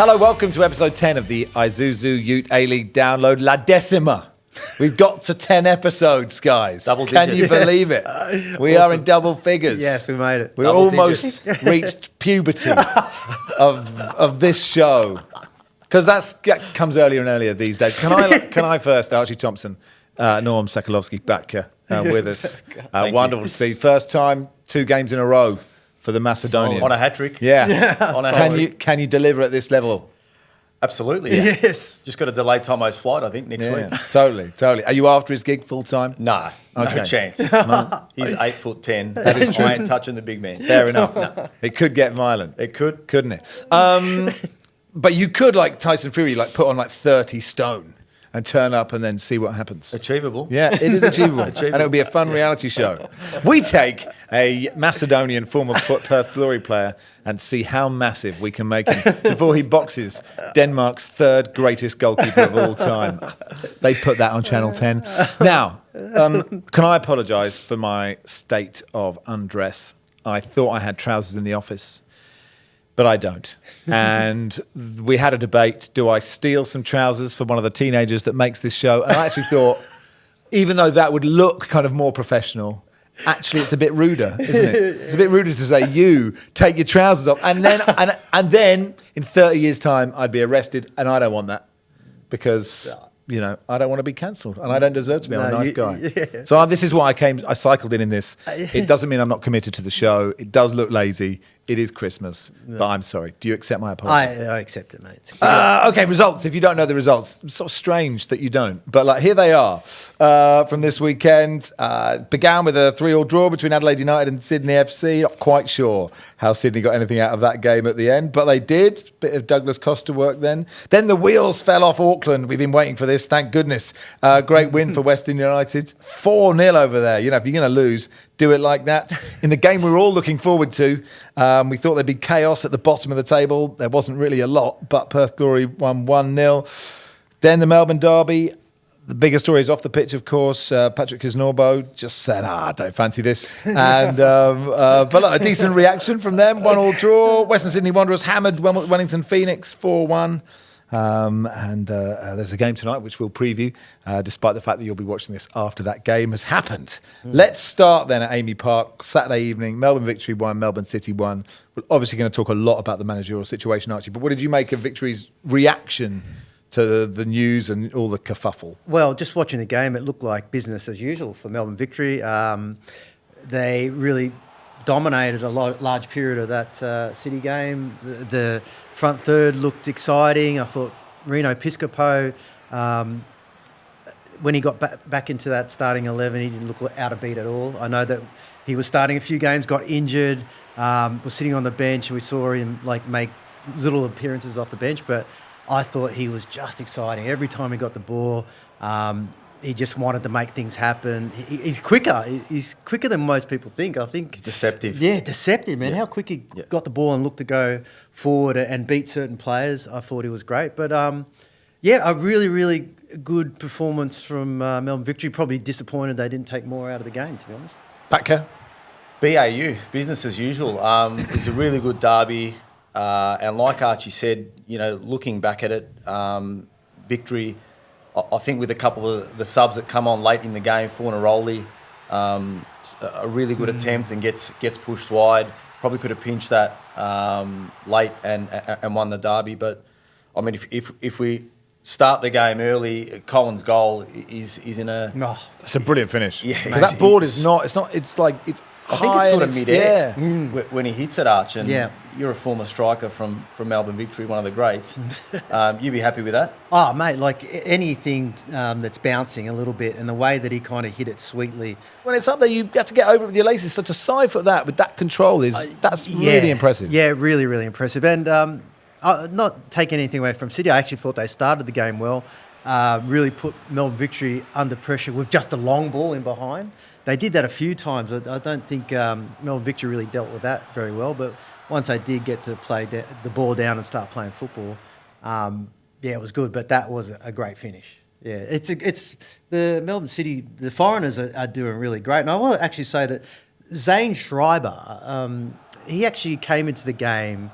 Hello, welcome to episode 10 of the Isuzu Ute A-League download La Decima. We've got to 10 episodes, guys. Double digits. Can you believe it? We are in double figures. Yes, we made it. We've Double almost reached puberty of this show. Because that comes earlier and earlier these days. Can I first, Archie Thompson, Norm Sakalovsky back with us. Wonderful to see. First time, 2 games in a row for the Macedonian. On a hat-trick. Yeah. On a hat-trick. Can you deliver at this level? Absolutely. Yeah. Yes. Just got to delay Tomo's flight, I think, next week. Totally. Are you after his gig full time? Nah, Okay. no chance. He's 8'10". That is true. I ain't touching the big man. Fair enough. No. It could get violent. It could. Couldn't it? But you could, like Tyson Fury, like put on like 30 stone and turn up and then see what happens. Achievable. Yeah, it is achievable. And it'll be a fun reality show. We take a Macedonian former Perth Glory player and see how massive we can make him before he boxes Denmark's 3rd greatest goalkeeper of all time. They put that on Channel 10. Now, can I apologise for my state of undress? I thought I had trousers in the office, but I don't. And we had a debate, do I steal some trousers from one of the teenagers that makes this show? And I actually thought, even though that would look kind of more professional, actually it's a bit ruder, isn't it? It's a bit ruder to say, you take your trousers off. And then, and then in 30 years' time, I'd be arrested, and I don't want that because... You know, I don't want to be cancelled, and I don't deserve to be. I'm a nice guy. Yeah. So this is why I cycled in this. It doesn't mean I'm not committed to the show. It does look lazy. It is Christmas, but I'm sorry. Do you accept my apology? I accept it, mate. Okay, results. If you don't know the results, it's sort of strange that you don't. But like here they are from this weekend. Began with a 3-3 draw between Adelaide United and Sydney FC. Not quite sure how Sydney got anything out of that game at the end, but they did. Bit of Douglas Costa work then. Then the wheels fell off Auckland. We've been waiting for this. Thank goodness. Great win for Western United. 4-0 over there. You know, if you're going to lose, do it like that. In the game we were all looking forward to, we thought there'd be chaos at the bottom of the table. There wasn't really a lot, but Perth Glory won 1-0. Then the Melbourne Derby. The bigger story is off the pitch, of course. Patrick Kisnorbo just said, I don't fancy this. And but look, a decent reaction from them. 1-1 draw. Western Sydney Wanderers hammered Wellington Phoenix 4-1. And there's a game tonight which we'll preview, despite the fact that you'll be watching this after that game has happened. Let's start then at Amy Park, Saturday evening. Melbourne Victory 1, Melbourne City 1. We're obviously going to talk a lot about the managerial situation, Archie, but what did you make of Victory's reaction to the news and all the kerfuffle? Well, just watching the game, it looked like business as usual for Melbourne Victory. They really dominated a large period of that City game. The front third looked exciting. I thought Reno Piscopo, when he got back into that starting 11, he didn't look out of beat at all. I know that he was starting a few games, got injured, was sitting on the bench, and we saw him make little appearances off the bench, but I thought he was just exciting. Every time he got the ball, he just wanted to make things happen. He's quicker. He's quicker than most people think. I think He's deceptive. Yeah, deceptive, man. Yeah. How quick he got the ball and looked to go forward and beat certain players. I thought he was great. But, a really, really good performance from Melbourne Victory. Probably disappointed they didn't take more out of the game, to be honest. Backer? BAU, business as usual. It was a really good derby. And like Archie said, looking back at it, Victory, I think with a couple of the subs that come on late in the game, Fornaroli, a really good attempt and gets pushed wide. Probably could have pinched that late and won the derby. But I mean, if we start the game early, Colin's goal is in a. Oh, It's a brilliant finish. Yeah, because that board is not. It's I think high it's sort and of mid-air Yeah. when he hits it, Arch. And Yeah. you're a former striker from Melbourne Victory, one of the greats. You'd be happy with that? Oh, mate, anything that's bouncing a little bit and the way that he kind of hit it sweetly. When it's up there, you have to get over it with your laces. Such a side foot with that control that's really impressive. Yeah, really, really impressive. And not taking anything away from City, I actually thought they started the game well. Really put Melbourne Victory under pressure with just a long ball in behind. They did that a few times. I don't think Melbourne Victory really dealt with that very well. But once they did get to play the ball down and start playing football, it was good. But that was a great finish. Yeah, it's the Melbourne City. The foreigners are doing really great. And I will actually say that Zane Schreiber, he actually came into the game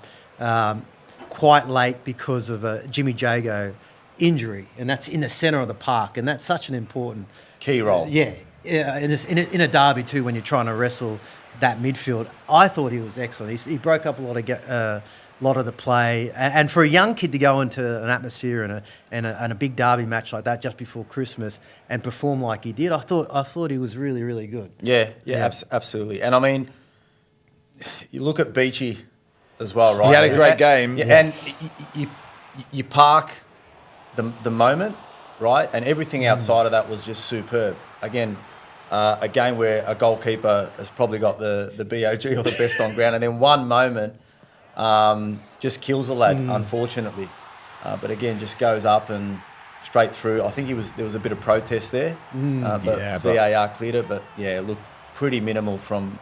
quite late because of a Jimmy Jago injury, and that's in the centre of the park, and that's such an important Key role. Yeah, in a derby too, when you're trying to wrestle that midfield. I thought he was excellent. He broke up a lot of the play, and for a young kid to go into an atmosphere and a big derby match like that just before Christmas and perform like he did, I thought he was really, really good. Yeah. Absolutely. And I mean, you look at Beachy as well, right? He had a great game. Yeah, Yes. and you park the moment, right? And everything outside of that was just superb. Again, a game where a goalkeeper has probably got the BOG or the best on ground, and then one moment just kills the lad, unfortunately. But again, just goes up and straight through. I think there was a bit of protest there, but VAR cleared it. But yeah, it looked pretty minimal from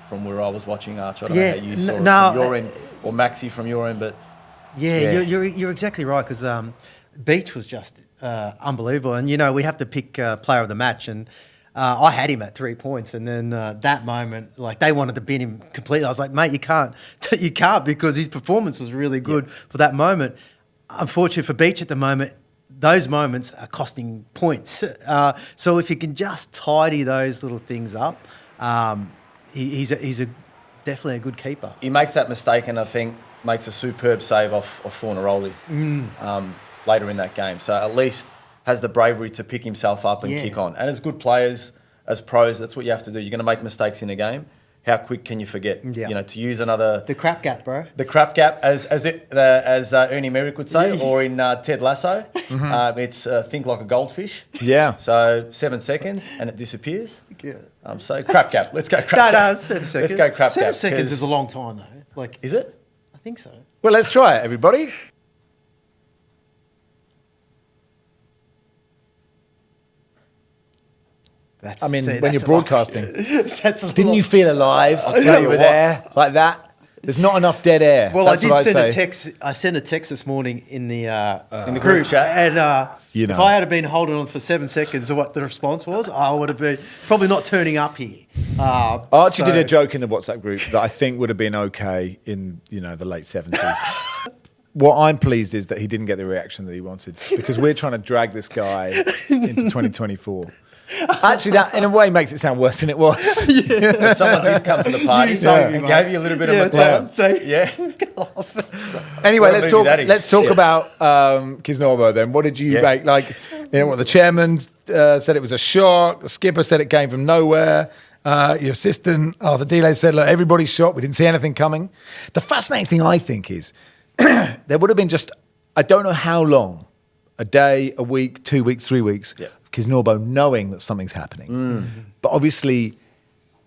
where I was watching, Arch. I don't know how you saw it from your end, or Maxi from your end, but yeah. You're exactly right, because Beach was just unbelievable. And, we have to pick player of the match, and I had him at 3 points, and then that moment, like, they wanted to bin him completely. I was like, mate, you can't because his performance was really good for that moment. Unfortunately for Beach at the moment, those moments are costing points. So if you can just tidy those little things up, he's definitely a good keeper. he makes that mistake, and I think makes a superb save off Fornaroli later in that game. So at least has the bravery to pick himself up and kick on. And as good players, as pros, that's what you have to do. You're going to make mistakes in a game. How quick can you forget? Yeah. To use another... The crap gap, bro. The crap gap, as Ernie Merrick would say, or in Ted Lasso, it's think like a goldfish. Yeah. So 7 seconds and it disappears. Yeah. So crap gap. Let's go crap gap. No, 7 seconds. Let's go crap 7 gap. seconds 'cause- is a long time, though. Like, Is it? I think so. Well, let's try it, everybody. When you're broadcasting, didn't you feel alive? I'll tell you, were there like that. There's not enough dead air. Well, That's I did what send say. a text. I sent a text this morning in the group chat. and You know. if I had been holding on for 7 seconds, of what the response was, I would have been probably not turning up here. Archie did a joke in the WhatsApp group that I think would have been okay in the late 70s. What I'm pleased is that he didn't get the reaction that he wanted, because we're trying to drag this guy into 2024. Actually, that in a way makes it sound worse than it was. But someone did come to the party and gave you a little bit of McLaren. Anyway, What a movie that is. let's talk Yeah. about Kisnorbo then. What did you make? Like, what the chairman said it was a shock. The skipper said it came from nowhere. Your assistant, Arthur Delay, said, look, everybody's shocked. We didn't see anything coming. The fascinating thing, I think, is there would have been I don't know how long, a day, a week, 2 weeks, 3 weeks, Kisnorbo knowing that something's happening. But obviously,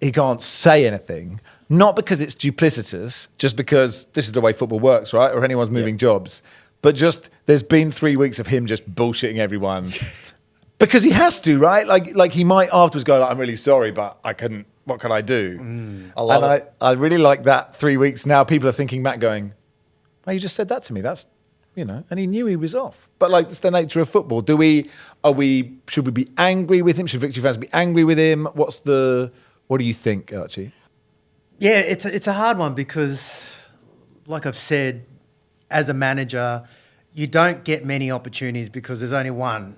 he can't say anything, not because it's duplicitous, just because this is the way football works, right? Or anyone's moving jobs. But just, there's been 3 weeks of him just bullshitting everyone. Because he has to, right? Like he might afterwards go, I'm really sorry, but I couldn't, what can I do? I love it. I really like that 3 weeks. Now people are thinking back going, oh, you just said that to me. That's, and he knew he was off. But like, it's the nature of football. Should we be angry with him? Should Victory fans be angry with him? What do you think, Archie? Yeah, it's a hard one because, like I've said, as a manager, you don't get many opportunities because there's only one.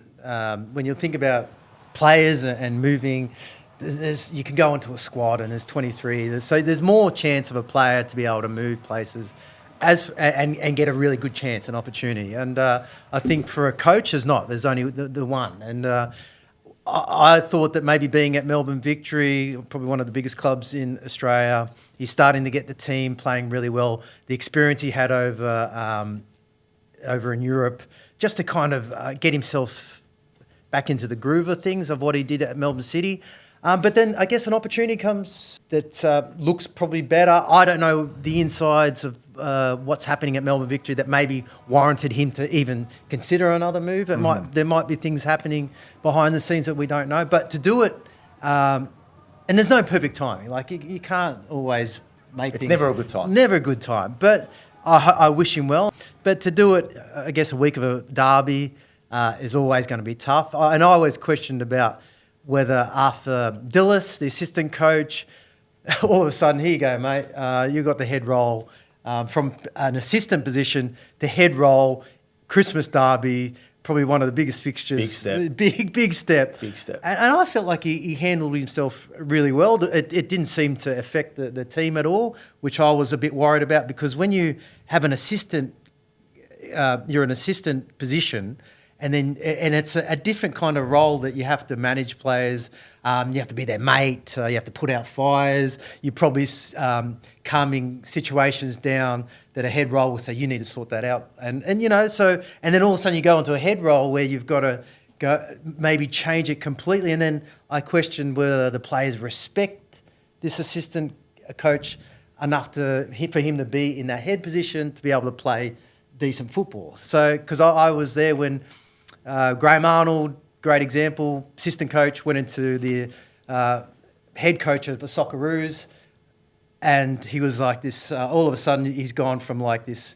When you think about players and moving, you can go into a squad and there's 23. So there's more chance of a player to be able to move places and get a really good chance, an opportunity. And I think for a coach, there's only the one. And I thought that maybe being at Melbourne Victory, probably one of the biggest clubs in Australia, he's starting to get the team playing really well. The experience he had over in Europe, just to kind of get himself back into the groove of things of what he did at Melbourne City. But then I guess an opportunity comes that looks probably better. I don't know the insides of what's happening at Melbourne Victory that maybe warranted him to even consider another move. There might be things happening behind the scenes that we don't know. But to do it, and there's no perfect timing. Like you can't always make It's things. never a good time. Never a good time. But I wish him well. But to do it, I guess a week of a derby is always going to be tough. And I always questioned about whether after Dillis, the assistant coach, all of a sudden, here you go, mate, you got the head role. from an assistant position to head role, Christmas Derby, probably one of the biggest fixtures. Big step. Big step. Big step. And I felt like he handled himself really well. It didn't seem to affect the team at all, which I was a bit worried about, because when you have an assistant, you're an assistant position, and it's a different kind of role that you have to manage players. You have to be their mate. You have to put out fires. You're probably calming situations down that a head role will say, you need to sort that out. And then all of a sudden you go into a head role where you've got to go maybe change it completely. And then I question whether the players respect this assistant coach enough for him to be in that head position to be able to play decent football. So, because I was there when Graham Arnold, great example, assistant coach, went into the head coach of the Socceroos, and he was like this, all of a sudden he's gone from like this...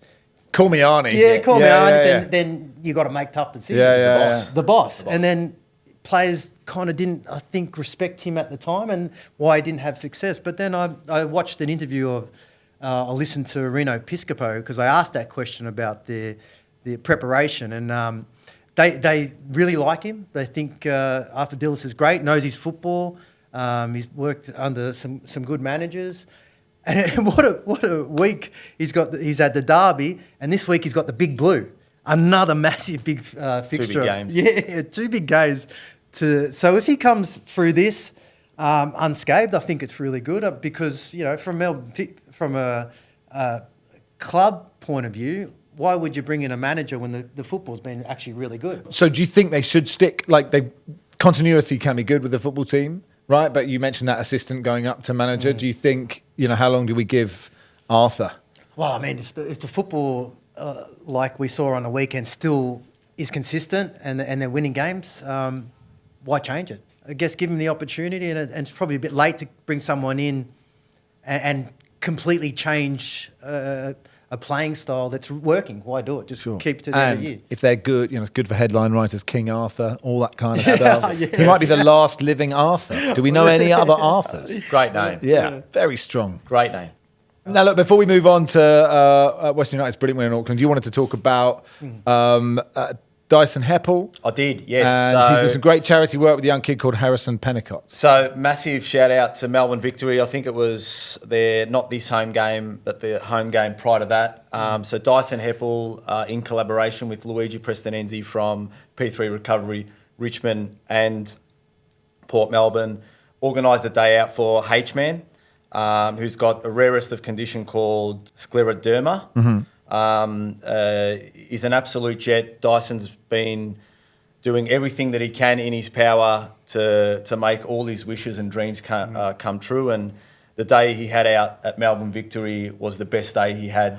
Call me Arnie. Yeah, call me Arnie. Then you got to make tough decisions. The boss. And then players kind of didn't, I think, respect him at the time, and why he didn't have success. But then I watched an interview of... I listened to Reno Piscopo, because I asked that question about the preparation, and they really like him. They think Arthur Dillis is great, knows his football. He's worked under some good managers, and what a week he's got. He's had the Derby, and this week he's got the Big Blue, another massive big fixture. 2 big games. Yeah, 2 big games. So if he comes through this unscathed, I think it's really good, because from a club point of view, why would you bring in a manager when the football's been actually really good? So do you think they should stick, continuity can be good with the football team, right? But you mentioned that assistant going up to manager. Do you think, how long do we give Arthur? Well, I mean, if the football, like we saw on the weekend, still is consistent and they're winning games, why change it? I guess give him the opportunity, and it's probably a bit late to bring someone in and completely change a playing style that's working. Why do it? Just keep to the end of the year. If they're good, it's good for headline writers, King Arthur, all that kind of stuff. Yeah. He might be the last living Arthur. Do we know any other Arthurs? Great name. Yeah, very strong. Great name. Now, look, before we move on to Western United's brilliant win in Auckland, you wanted to talk about Dyson Heppel. I did, yes. And he's doing some great charity work with a young kid called Harrison Pennicott. So, massive shout out to Melbourne Victory. I think it was not this home game, but the home game prior to that. So, Dyson Heppel, in collaboration with Luigi Prestonenzi from P3 Recovery, Richmond and Port Melbourne, organised a day out for H-Man, who's got a rarest of condition called scleroderma. He's an absolute jet. Dyson's been doing everything that he can in his power to make all his wishes and dreams come true. And the day he had out at Melbourne Victory was the best day he had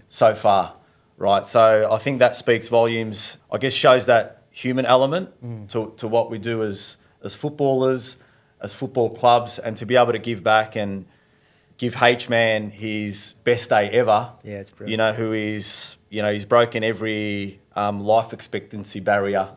so far, right? So I think that speaks volumes. I guess shows that human element to what we do as footballers, as football clubs, and to be able to give back and give H-Man his best day ever. Yeah, it's brilliant. Who is, he's broken every life expectancy barrier,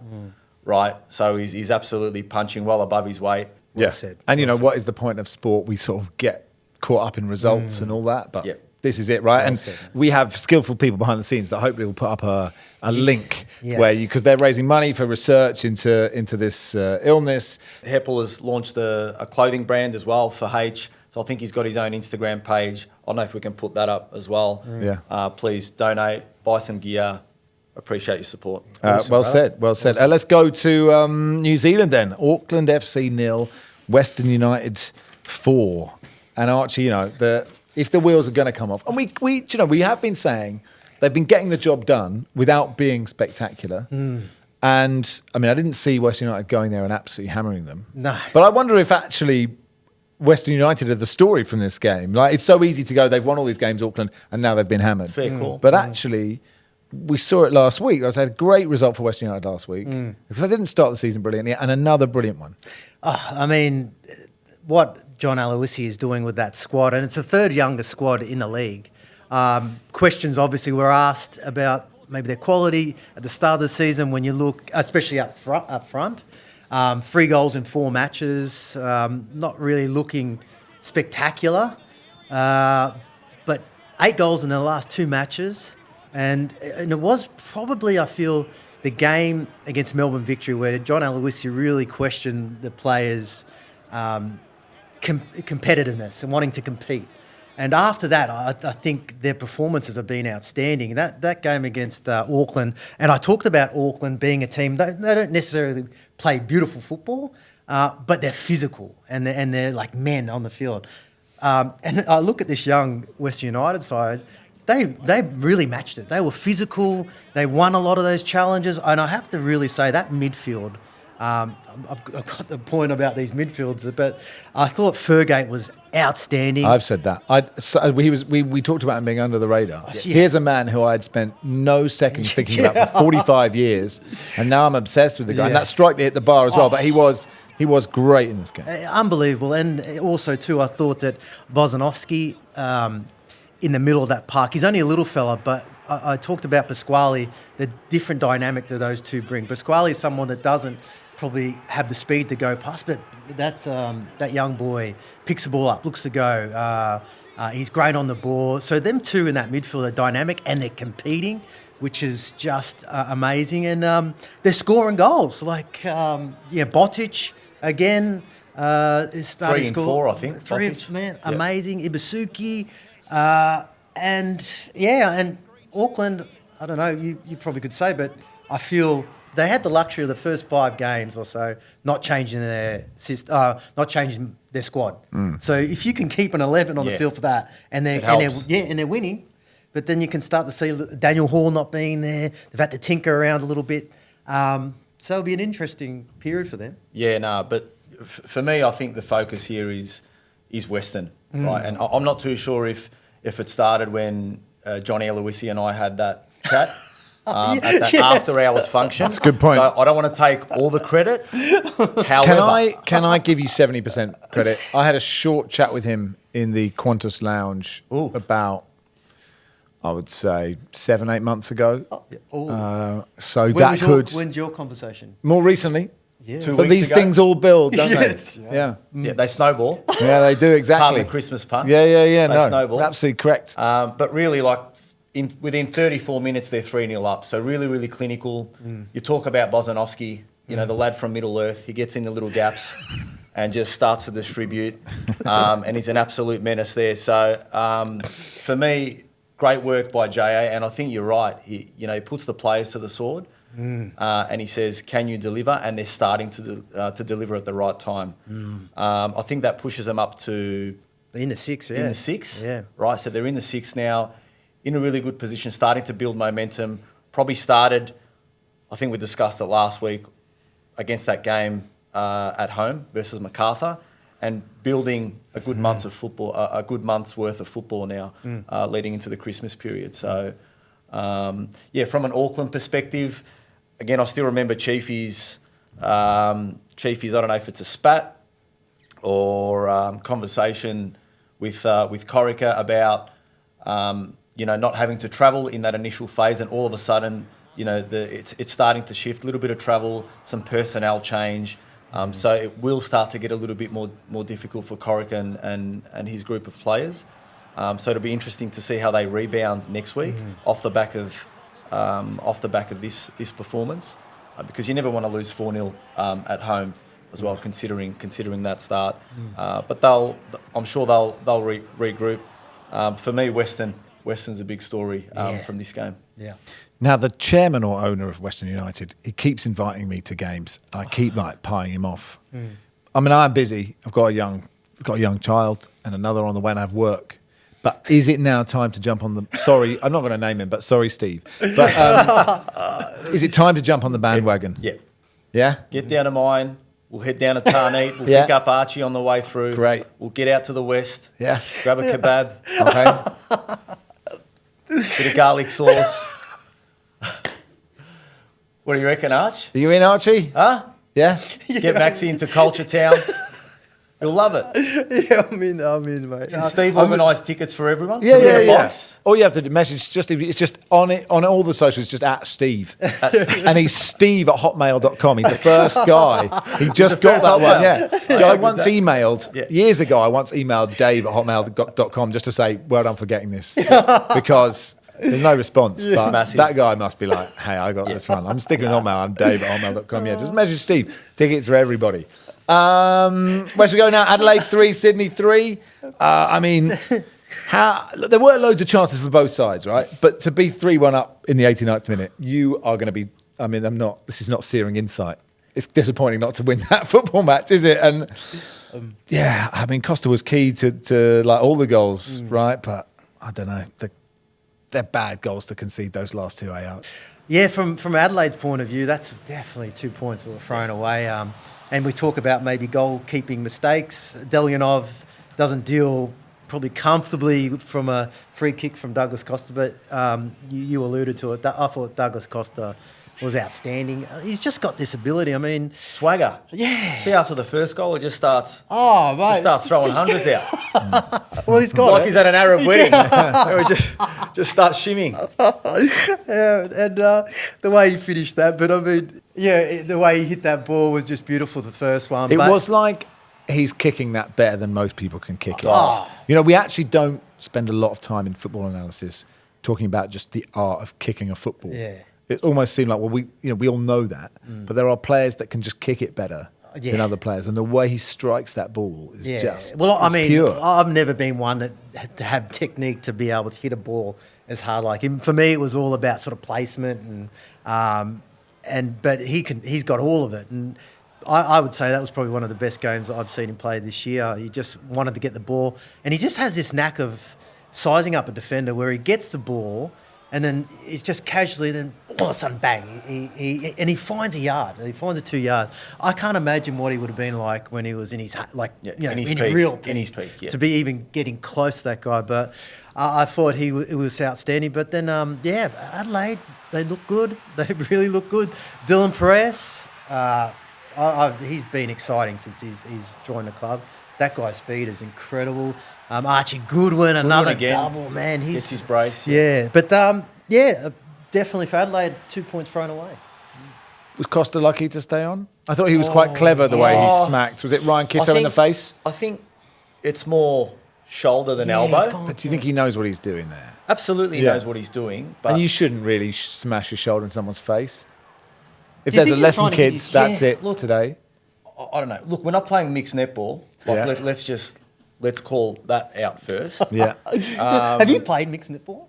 right? So he's absolutely punching well above his weight. Well said. And what is the point of sport? We sort of get caught up in results and all that, but this is it, right? We have skillful people behind the scenes that hopefully will put up a link where because they're raising money for research into this illness. Heppel has launched a clothing brand as well for H. So I think he's got his own Instagram page. I don't know if we can put that up as well. Please donate, buy some gear. Appreciate your support. Awesome, well said. Awesome. Let's go to New Zealand then. Auckland FC 0, Western United 4. And Archie, if the wheels are going to come off, and we have been saying they've been getting the job done without being spectacular. And I didn't see Western United going there and absolutely hammering them. No. But I wonder if actually Western United are the story from this game. It's so easy to go, they've won all these games, Auckland, and now they've been hammered. Fair call. But actually, we saw it last week. I had a great result for Western United last week because they didn't start the season brilliantly, and another brilliant one. What John Aloisi is doing with that squad, and it's the third youngest squad in the league. Questions obviously were asked about maybe their quality at the start of the season when you look, especially up front. 3 goals in 4 matches, not really looking spectacular. But 8 goals in the last 2 matches. And it was probably, I feel, the game against Melbourne Victory where John Aloisi really questioned the players' competitiveness and wanting to compete. And after that, I think their performances have been outstanding. That game against Auckland, and I talked about Auckland being a team, they don't necessarily play beautiful football, but they're physical and they're like men on the field. And I look at this young Western United side, they really matched it. They were physical, they won a lot of those challenges, and I have to really say that midfield, I've got the point about these midfields, but I thought Fergate was outstanding. I've said that. We talked about him being under the radar. Yeah. Here's a man who I'd spent no seconds thinking about for 45 years, and now I'm obsessed with the guy. And that strike hit the bar as well. But he was great in this game. Unbelievable. And also too, I thought that Bozanovsky in the middle of that park, he's only a little fella, but I talked about Pasquale, the different dynamic that those two bring. Pasquale is someone that doesn't probably have the speed to go past, but that young boy picks the ball up, looks to go. He's great on the ball. So them two in that midfield are dynamic and they're competing, which is just amazing. And they're scoring goals. Like, Botic again is starting 3 to and score. 4, I think. 3, Botic. man, Yep. amazing. Ibasuki. And Auckland, I don't know, you probably could say, but I feel they had the luxury of the first 5 games or so not changing their squad. So if you can keep an 11 on the field for that, and they're winning, but then you can start to see Daniel Hall not being there. They've had to tinker around a little bit. So it'll be an interesting period for them. Yeah, no, but for me, I think the focus here is Western, right? And I'm not too sure if it started when Johnny Aloisi and I had that chat. At that after hours function. That's a good point. So I don't want to take all the credit. However, Can I give you 70% credit? I had a short chat with him in the Qantas Lounge about, I would say, 7-8 months ago. When's your conversation? More recently. Yeah. 2 But weeks these ago. things all build, don't Yes. they? Yeah. Yeah, they snowball. Yeah, they do, exactly. Pardon the Christmas pun. Yeah. They No, snowball. absolutely correct. But really, within 34 minutes, they're 3-0 up. So really, really clinical. You talk about Bozanovsky, the lad from Middle Earth. He gets in the little gaps and just starts to distribute. And he's an absolute menace there. So for me, great work by JA. And I think you're right. He puts the players to the sword. And he says, "Can you deliver?" And they're starting to deliver at the right time. I think that pushes them up to In the 6, yeah. in the 6, Yeah. right? So they're in the 6 now, in a really good position, starting to build momentum. Probably started, I think we discussed it last week, against that game at home versus MacArthur, and building a good month's of football, a good month's worth of football now, leading into the Christmas period. So, from an Auckland perspective. Again, I still remember Chiefy's, I don't know if it's a spat or conversation with Corica about, not having to travel in that initial phase, and all of a sudden, it's starting to shift, a little bit of travel, some personnel change. So it will start to get a little bit more difficult for Corica and his group of players. So it'll be interesting to see how they rebound next week off the back of this performance, because you never want to lose 4-0 at home as well, considering that start. But I'm sure they'll regroup. For me, Western's a big story from this game. Yeah. Now, the chairman or owner of Western United, he keeps inviting me to games. I keep pieing him off. I mean, I'm busy. I've got a young child and another on the way, and I have work. But is it now time to jump on the... Sorry, I'm not going to name him, but sorry, Steve. But is it time to jump on the bandwagon? Yeah. Yeah? Get down to mine. We'll head down to Tarneet. We'll pick up Archie on the way through. Great. We'll get out to the west. Yeah. Grab a kebab. Okay. Bit of garlic sauce. What do you reckon, Arch? Are you in, Archie? Huh? Yeah? Get Maxie into Culture Town. You'll love it. Yeah, I'm in, mate. Can Steve organise tickets for everyone? Yeah, Put it yeah, in a yeah. box? All you have to do, message just it's just on all the socials, just at Steve, and he's Steve@hotmail.com. He's the first guy. He just got that one. Yeah, I once emailed years ago. I once emailed Dave@hotmail.com just to say, "Well done for getting this," because there's no response. But Massive. that guy must be like, "Hey, I got this one. I'm sticking with Hotmail. I'm Dave@hotmail.com." Yeah, just message Steve. Tickets for everybody. Where should we go now? Adelaide 3, Sydney 3. I mean, there were loads of chances for both sides, right? But to be 3-1 up in the 89th minute, you are going to be. I mean, this is not searing insight. It's disappointing not to win that football match, is it? And yeah, I mean, Costa was key to like all the goals, right? But I don't know. They're bad goals to concede those last two out. Yeah, from Adelaide's point of view, that's definitely 2 points that were thrown away. And we talk about maybe goalkeeping mistakes. Delyanov doesn't deal probably comfortably from a free kick from Douglas Costa, but you alluded to it. I thought Douglas Costa was outstanding. He's just got this ability. I mean, Swagger. Yeah. See, after the first goal, it just starts. Oh, mate. Just starts throwing hundreds out. Well, he's got Like it. he's at an Arab wedding. just starts shimming. Yeah, and the way he finished that, but I mean, yeah, the way he hit that ball was just beautiful, the first one. It but was like he's kicking that better than most people can kick it. Oh. You know, we actually don't spend a lot of time in football analysis talking about just the art of kicking a football. Yeah. It almost seemed like, well, we all know that, but there are players that can just kick it better than other players, and the way he strikes that ball is just pure. I've never been one that had to have technique to be able to hit a ball as hard like him. For me, it was all about sort of placement but he's got all of it. And I would say that was probably one of the best games that I've seen him play this year. He just wanted to get the ball, and he just has this knack of sizing up a defender where he gets the ball and then it's just casually, then all of a sudden, bang, he finds a yard. He finds a 2 yard. I can't imagine what he would have been like when he was in his, in his real peak. In his peak, yeah. To be even getting close to that guy. But I thought it was outstanding. But then, Adelaide, they look good. They really look good. Dylan Perez, he's been exciting since he's joined the club. That guy's speed is incredible. Archie Goodwin, another double, man. Gets his brace. Yeah, but definitely for Adelaide, 2 points thrown away. Was Costa lucky to stay on? I thought he was quite clever the way he smacked. Was it Ryan Kitto in the face? I think it's more shoulder than elbow. But do you think he knows what he's doing there? Absolutely he knows what he's doing. But and you shouldn't really smash your shoulder in someone's face. If there's a lesson, kids, that's it today. I don't know. Look, we're not playing mixed netball. Let's call that out first. Yeah. Have you played mixed netball?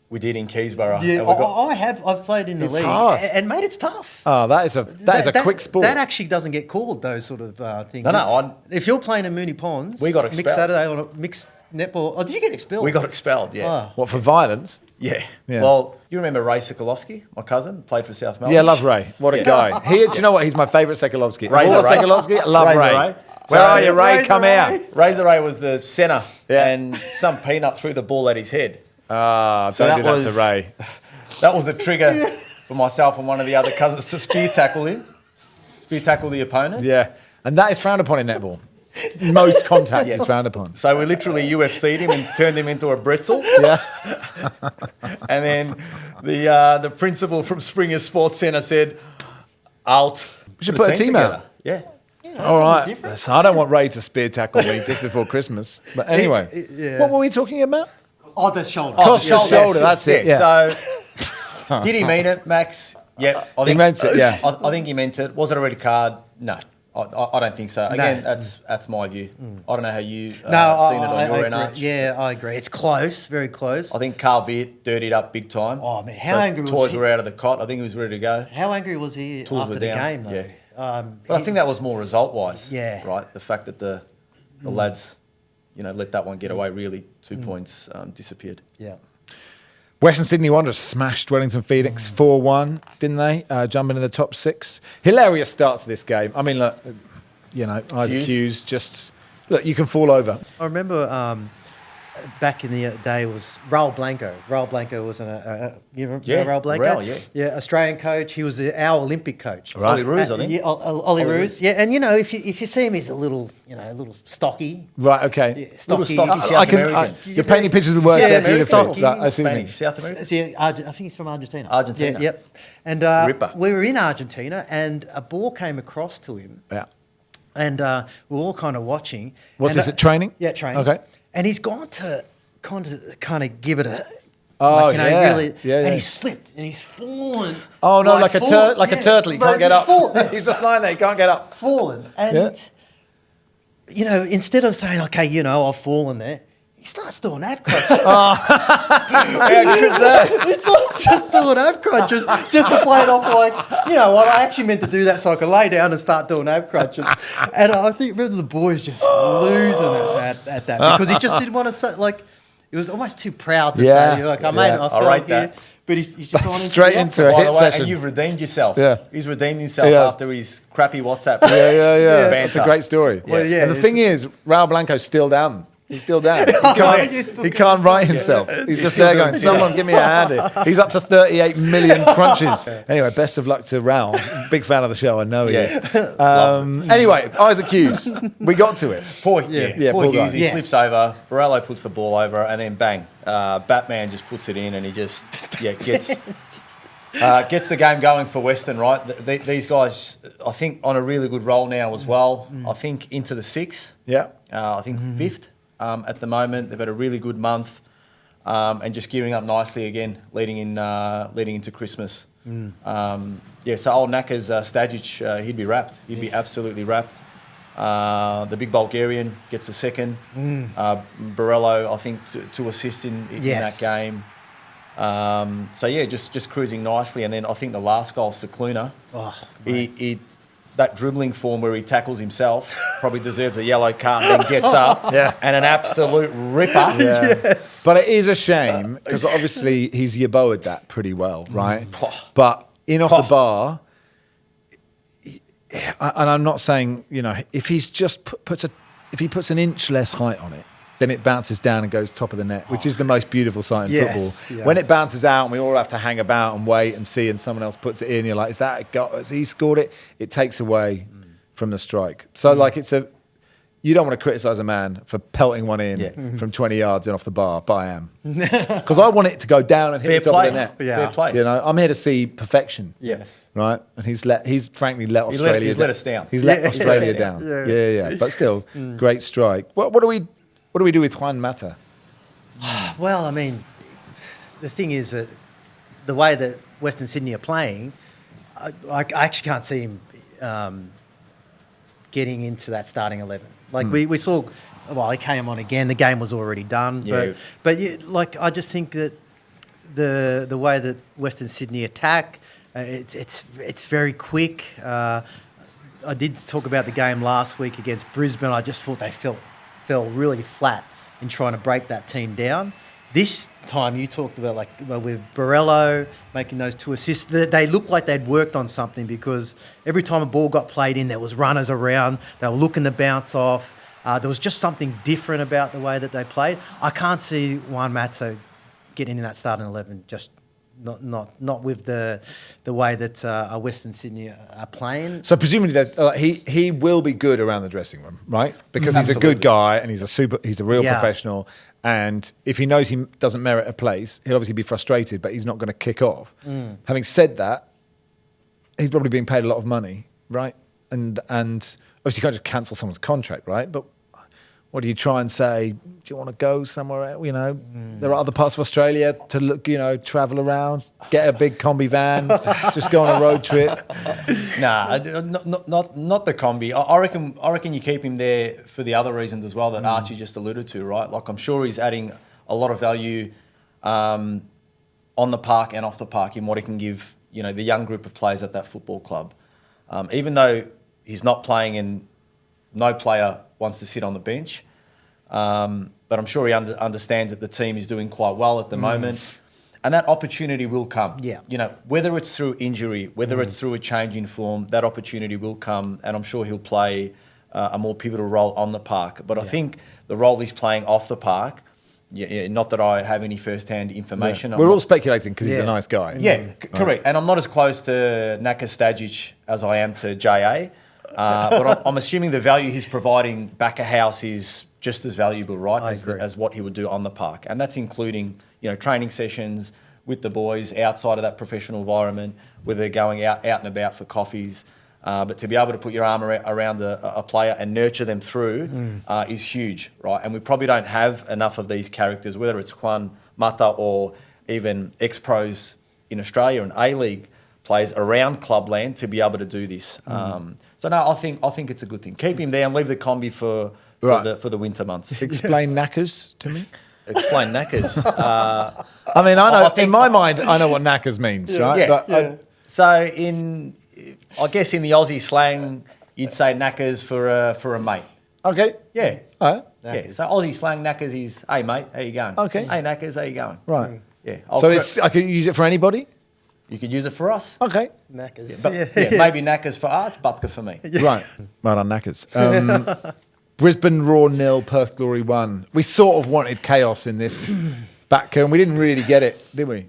We did in Keysborough. Yeah, I have. I've played in the league, hard. And mate, it's tough. Oh, that is a quick sport. That actually doesn't get called, those sort of things. No. If you're playing in Moonee Ponds, we got expelled. Mixed Saturday on a mixed netball. Oh, did you get expelled? We got expelled. Yeah. Oh. What, for violence? Yeah. Well, you remember Ray Sokolovsky, my cousin, played for South Melbourne. Yeah, love Ray. What a guy. Do you know what? He's my favourite Sokolovsky. Razor Ray. Sokolovsky, I love Ray. Where So, are you, Ray? Come here. Razor Ray was the centre, and some peanut threw the ball at his head. Don't do that to Ray. That was the trigger for myself and one of the other cousins to spear tackle the opponent. Yeah, and that is frowned upon in netball. Most contact is frowned upon. So we literally UFC'd him and turned him into a bretzel. Yeah. And then the principal from Springer Sports Centre said, "Alt, We should put a team out. Yeah. All right. So I don't want Ray to spear tackle me just before Christmas. But anyway, what were we talking about? Oh, the shoulder. Costa's shoulder. That's it. Yeah. So did he mean it, Max? Yeah. He meant it. Yeah. I think he meant it. Was it a red card? No. I don't think so. Again, that's my view. I don't know how you seen it on your end, Arch. Yeah, I agree. It's close, very close. I think Carl Viet dirtied up big time. Oh, man, how angry was he? Toys were out of the cot. I think he was ready to go. How angry was he after the game, though? Yeah. But I think that was more result-wise. Yeah. Right? The fact that the lads, let that one get away, really 2 points disappeared. Yeah. Western Sydney Wanderers smashed Wellington Phoenix 4-1, didn't they? Jumping in the top 6. Hilarious start to this game. I mean, look, Isaac Hughes just... Look, you can fall over. I remember back in the day was Raul Blanco. Raul Blanco was you remember Raul Blanco? Raul, Yeah, Australian coach. He was our Olympic coach. Right. Ollie Roos, I think. Yeah, Ollie Roos. Yeah, and if you see him, he's a little stocky. Right. Okay. Yeah, stocky. Little stocky I South can. American. You're painting pictures of words Yeah, there. very Beautiful. stocky. Right, I see what you mean. Spanish, South America. See, I think he's from Argentina. Argentina. Yeah, yep. And Ripper. we were in Argentina, and a ball came across to him, Yeah. and we're all kind of watching. Was And, this at training? Yeah, training. Okay. And he's gone to kind of give it a. Oh, yeah. Really, Yeah, yeah. And he's slipped and he's fallen. Oh no, like a turtle. He can't get up. Fallen, He's just lying there. He can't get up. fallen. And instead of saying, "Okay, I've fallen there," he starts doing ab crunches. Yeah, good there. He starts just doing ab crunches just to play it off like, you know what? I actually meant to do that so I could lay down and start doing ab crunches. And I think the boys just losing it at that because he just didn't want to say he was almost too proud to Yeah. say, like, I made it, I I fell rate here. that. But he's just gone Straight into a By hit the way, session. and you've redeemed yourself. Yeah. He's redeemed himself He has. after his crappy WhatsApp. Yeah. Banter. It's a great story. Well, yeah, And the it's thing is, Raul Blanco's still down. He's still down. He He's can't right himself. He's just there going, someone give me a hand here. He's up to 38 million crunches. Anyway, best of luck to Raul. Big fan of the show, I know he is. Anyway, Isaac Hughes. We got to it. Poor poor guy. Hughes, he Yes. slips over. Borello puts the ball over, and then bang, Batman just puts it in, and he just gets the game going for Western. Right, these guys, I think, on a really good roll now as well. I think into the sixth. Yeah. I think fifth at the moment. They've had a really good month, and just gearing up nicely again, leading into Christmas. So old Knackers, Stajic, he'd be wrapped. He'd be absolutely wrapped. The big Bulgarian gets a second. Borello, I think, to assist in Yes. that game. Just cruising nicely. And then I think the last goal, Cicluna, he that dribbling form where he tackles himself probably deserves a yellow card and then gets up and an absolute ripper. Yes. But it is a shame because obviously he's Yeboa'd that pretty well, right? But in off the bar, and I'm not saying, if he's just if he puts an inch less height on it, then it bounces down and goes top of the net, which is the most beautiful sight in football. Yes. When it bounces out and we all have to hang about and wait and see and someone else puts it in, you're like, is that a goal? Has he scored it? It takes away from the strike. So you don't want to criticise a man for pelting one in from 20 yards and off the bar, but I am. Because I want it to go down and hit the top of the net. Fair play. I'm here to see perfection. Yes. Right? And he's frankly let Australia down. He's let us down. He's let Australia down. Yeah. But still, great strike. What do we do with Juan Mata? Well, I mean, the thing is that the way that Western Sydney are playing, I actually can't see him getting into that starting 11. We saw, he came on again. The game was already done. Yeah. But I just think that the way that Western Sydney attack, it's very quick. I did talk about the game last week against Brisbane. I just thought they fell really flat in trying to break that team down. This time you talked about with Borello making those 2 assists, they looked like they'd worked on something because every time a ball got played in, there was runners around. They were looking to bounce off. There was just something different about the way that they played. I can't see Juan Mata getting in that starting 11, just not with the way that Western Sydney are playing. So presumably that he will be good around the dressing room, right? Because he's a good guy and he's a real professional. And if he knows he doesn't merit a place, he'll obviously be frustrated, but he's not going to kick off. Having said that, he's probably being paid a lot of money, right? And obviously you can't just cancel someone's contract, right? But what do you try and say? Do you want to go somewhere else? There are other parts of Australia to look, travel around, get a big combi van, just go on a road trip. Nah, not the combi. I reckon you keep him there for the other reasons as well that Archie just alluded to, right? I'm sure he's adding a lot of value on the park and off the park in what he can give, the young group of players at that football club. Even though he's not playing and no player wants to sit on the bench, but I'm sure he understands that the team is doing quite well at the moment. And that opportunity will come. Yeah. Whether it's through injury, whether it's through a change in form, that opportunity will come. And I'm sure he'll play a more pivotal role on the park. But I think the role he's playing off the park not that I have any first-hand information. We're all speculating because he's a nice guy. Yeah, correct. And I'm not as close to Naka Stajic as I am to JA. But I'm assuming the value he's providing back a house is just as valuable, right, as what he would do on the park. And that's including, training sessions with the boys outside of that professional environment, where they're going out and about for coffees. But to be able to put your arm around a player and nurture them through is huge, right? And we probably don't have enough of these characters, whether it's Juan Mata or even ex-pros in Australia and A-League players around clubland to be able to do this. So no, I think it's a good thing. Keep him there and leave the combi for the winter months. Explain knackers to me. Explain knackers. I mean, I know in my mind, I know what knackers means, right? Yeah. But So I guess in the Aussie slang, you'd say knackers for a mate. okay. Yeah. All right. Yeah. So Aussie slang knackers is, hey mate, how you going? Okay. Hey knackers, how you going? Right. Yeah. So I could use it for anybody? You could use it for us. Okay. Knackers. But maybe knackers for Art, Butka for me. Right. Well done, knackers. Brisbane Raw 0, Perth Glory 1. We sort of wanted chaos in this back, and we didn't really get it, did we?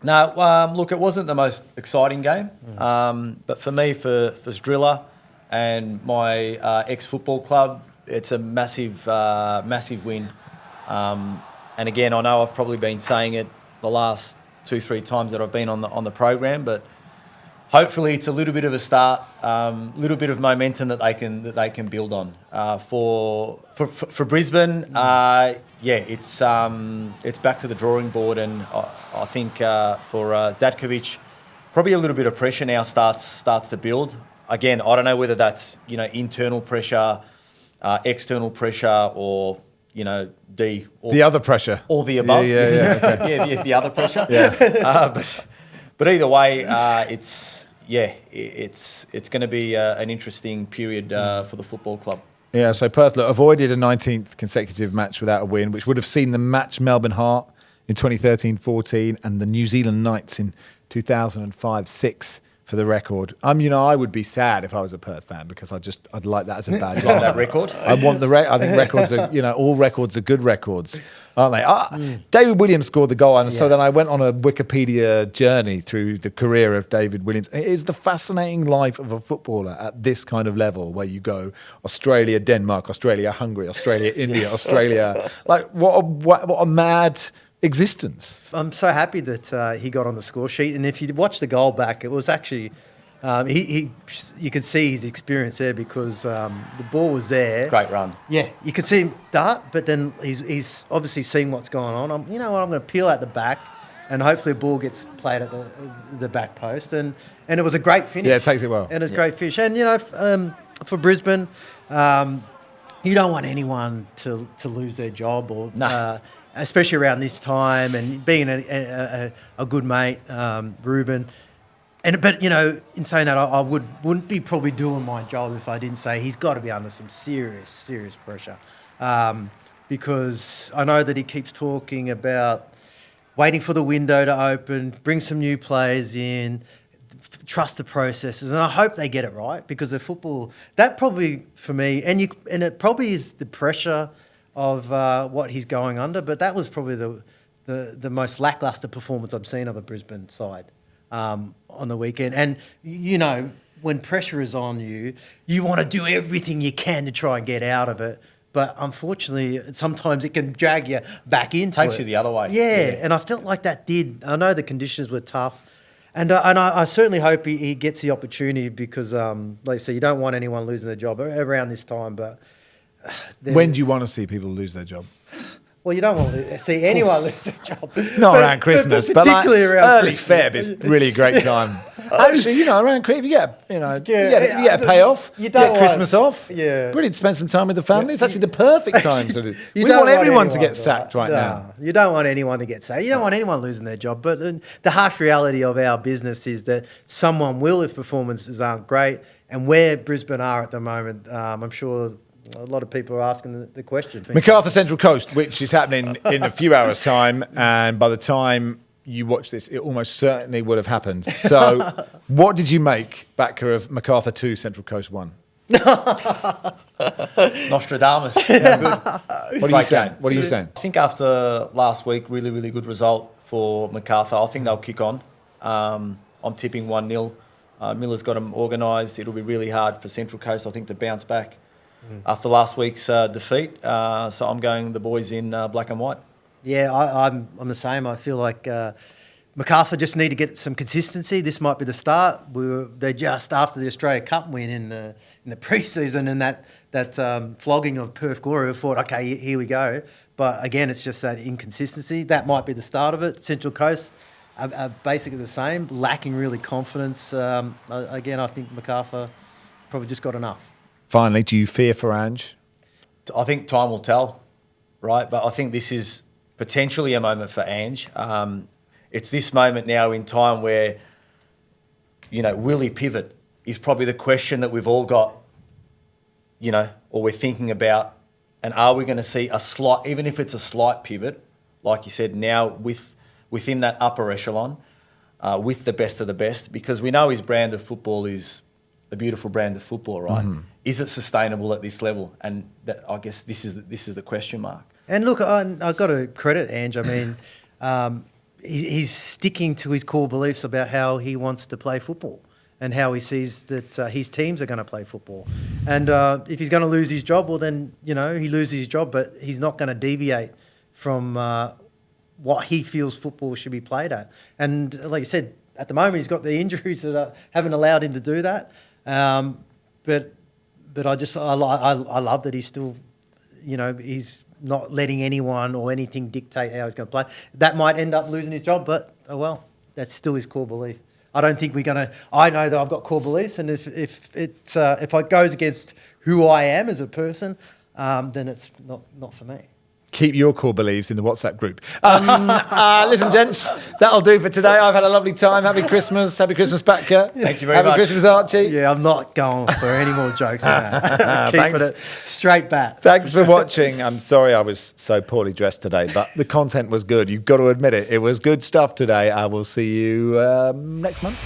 No, look, it wasn't the most exciting game. But for me, for Strilla and my ex-football club, it's a massive win. And again, I know I've probably been saying it the last 2-3 times that I've been on the program, but hopefully it's a little bit of a start, little bit of momentum that they can build on. For Brisbane, it's back to the drawing board, and I think for Zatkovic, probably a little bit of pressure now starts to build. Again, I don't know whether that's internal pressure, external pressure, or The other pressure. All the above. Yeah. Okay. The other pressure. Yeah. But either way, it's going to be an interesting period for the football club. Yeah, so Perth avoided a 19th consecutive match without a win, which would have seen them match Melbourne Heart in 2013-14 and the New Zealand Knights in 2005-06 for the record. I would be sad if I was a Perth fan, because I'd like that as a badge. Like that record? I want I think records are, all records are good records, aren't they? David Williams scored the goal, and so then I went on a Wikipedia journey through the career of David Williams. It is the fascinating life of a footballer at this kind of level, where you go Australia, Denmark, Australia, Hungary, Australia, India, Australia. Like what a mad existence. I'm so happy that he got on the score sheet, and if you watch the goal back, it was actually you could see his experience there, because the ball was there. Great run. Yeah, you could see him dart, but then he's obviously seeing what's going on. I'm going to peel out the back, and hopefully the ball gets played at the back post, and it was a great finish. Yeah, it takes it well. And it's a great finish, and for Brisbane, you don't want anyone to lose their job, or especially around this time, and being a good mate, Ruben. But in saying that, I wouldn't be probably doing my job if I didn't say he's got to be under some serious pressure, because I know that he keeps talking about waiting for the window to open, bring some new players in, trust the processes, and I hope they get it right, because the football, that probably for me, and it probably is the pressure of what he's going under, but that was probably the most lacklustre performance I've seen of a Brisbane side on the weekend. And when pressure is on you, you want to do everything you can to try and get out of it. But unfortunately, sometimes it can drag you back into it. Takes you the other way. Yeah, and I felt like that did. I know the conditions were tough. And I certainly hope he gets the opportunity, because, like I say, you don't want anyone losing their job around this time. But when do you want to see people lose their job? Well, you don't want to see anyone lose their job. Not around Christmas, but particularly around early Christmas. Feb is really a great time. Actually, around Christmas, you get a payoff, you get Christmas off. Yeah. Brilliant, spend some time with the family. It's actually the perfect time to do. We don't want everyone to anyone get sacked right now. You don't want anyone to get sacked. You don't want anyone losing their job. But the harsh reality of our business is that someone will if performances aren't great. And where Brisbane are at the moment, I'm sure a lot of people are asking the question. MacArthur Central Coast, which is happening in a few hours' time, and by the time you watch this, it almost certainly would have happened. So, what did you make, Backer, of MacArthur 2, Central Coast 1? Nostradamus. Yeah, good. What are you saying? What are you saying? I think after last week, really, really good result for Macarthur. I think they'll kick on. I'm tipping 1-0. Miller's got them organised. It'll be really hard for Central Coast, I think, to bounce back after last week's defeat. So I'm going the boys in black and white. Yeah, I'm the same. I feel like Macarthur just need to get some consistency. This might be the start. They just after the Australia Cup win in the pre-season and that flogging of Perth Glory, we thought, okay, here we go. But again, it's just that inconsistency. That might be the start of it. Central Coast are basically the same, lacking really confidence. Again, I think Macarthur probably just got enough. Finally, do you fear for Ange? I think time will tell, right? But I think this is potentially a moment for Ange. It's this moment now in time where, will he pivot is probably the question that we've all got, or we're thinking about. And are we going to see a slight, even if it's a slight pivot, like you said, now within that upper echelon, with the best of the best? Because we know his brand of football is a beautiful brand of football, right? Mm-hmm. Is it sustainable at this level? And I guess this is the question mark. And look, I've got to credit Ange. I mean, he's sticking to his core beliefs about how he wants to play football and how he sees that his teams are going to play football. And if he's going to lose his job, well, then, he loses his job, but he's not going to deviate from what he feels football should be played at. And like you said, at the moment, he's got the injuries that haven't allowed him to do that. But I love that he's still, he's not letting anyone or anything dictate how he's going to play. That might end up losing his job, but that's still his core belief. I don't think we're going to. I know that I've got core beliefs, and if it goes against who I am as a person, then it's not for me. Keep your core beliefs in the WhatsApp group. Listen, gents, that'll do for today. I've had a lovely time. Happy Christmas. Happy Christmas, Batka. Thank you very much. Happy Christmas, Archie. Yeah, I'm not going for any more jokes than that. Keeping it straight back. Thanks for watching. I'm sorry I was so poorly dressed today, but the content was good. You've got to admit it. It was good stuff today. I will see you next month.